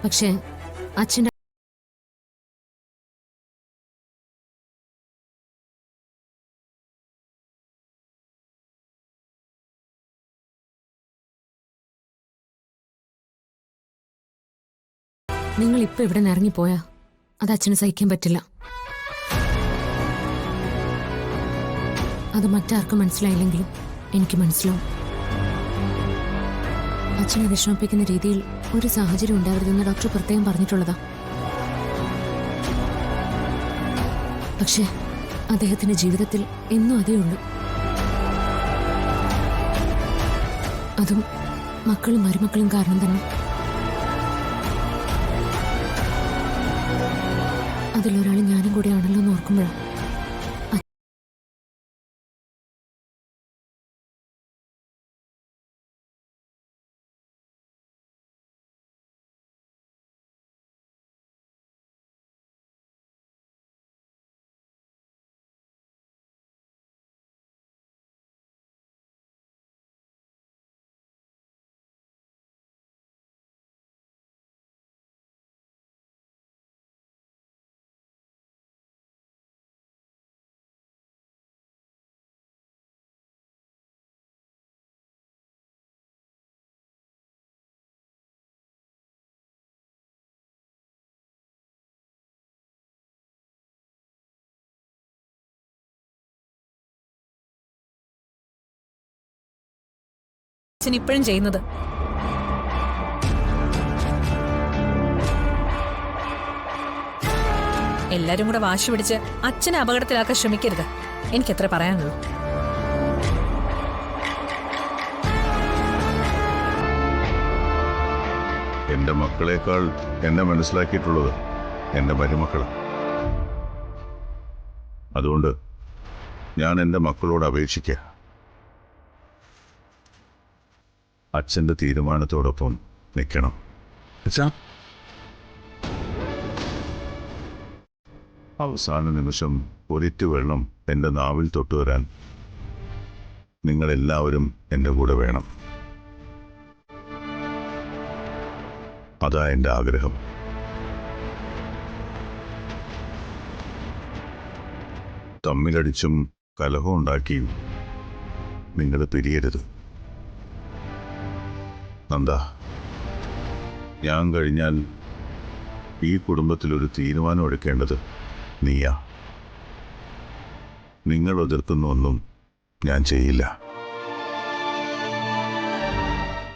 പക്ഷേ അച്ഛൻ്റെ നിങ്ങൾ ഇപ്പൊ ഇവിടെ നിന്ന് ഇറങ്ങിപ്പോയാ അത് അച്ഛന് സഹിക്കാൻ പറ്റില്ല. അത് മറ്റാർക്കും മനസ്സിലായില്ലെങ്കിലും എനിക്ക് മനസ്സിലാവും. അച്ഛനെ വിഷമിപ്പിക്കുന്ന രീതിയിൽ ഒരു സാഹചര്യം ഉണ്ടാവരുതെന്ന് ഡോക്ടർ പ്രത്യേകം പറഞ്ഞിട്ടുള്ളതാ. പക്ഷേ അദ്ദേഹത്തിന്റെ ജീവിതത്തിൽ എന്നും അതേ ഉള്ളൂ. അതും മക്കളും മരുമക്കളും കാരണം തന്നെ. അതിലൊരാൾ ഞാനും കൂടിയാണല്ലോ എന്ന് ഓർക്കുമ്പോഴാണ്. അച്ഛൻ ഇപ്പോഴും ചെയ്യുന്നത് എല്ലാരും കൂടെ വാശി പിടിച്ച് അച്ഛനെ അപകടത്തിലാക്കാൻ ശ്രമിക്കരുത്. എനിക്കെത്ര പറയാനുള്ളൂ. എന്റെ മക്കളെക്കാൾ എന്നെ മനസ്സിലാക്കിയിട്ടുള്ളത് എന്റെ മരുമക്കൾ. അതുകൊണ്ട് ഞാൻ എന്റെ മക്കളോട് അപേക്ഷിക്കുക, അച്ഛന്റെ തീരുമാനത്തോടൊപ്പം നിൽക്കണം. അവസാന നിമിഷം ഒരിറ്റു വെള്ളം എൻ്റെ നാവിൽ തൊട്ടുവരാൻ നിങ്ങളെല്ലാവരും എൻ്റെ കൂടെ വേണം. അതാ എൻ്റെ ആഗ്രഹം. തമ്മിലടിച്ചും കലഹം ഉണ്ടാക്കിയും നിങ്ങൾ പിരിയരുത്. നന്ദ, ഞാൻ കഴിഞ്ഞാൽ ഈ കുടുംബത്തിലൊരു തീരുമാനം എടുക്കേണ്ടത് നീയാ. നിങ്ങൾ എതിർക്കുന്നൊന്നും ഞാൻ ചെയ്യില്ല.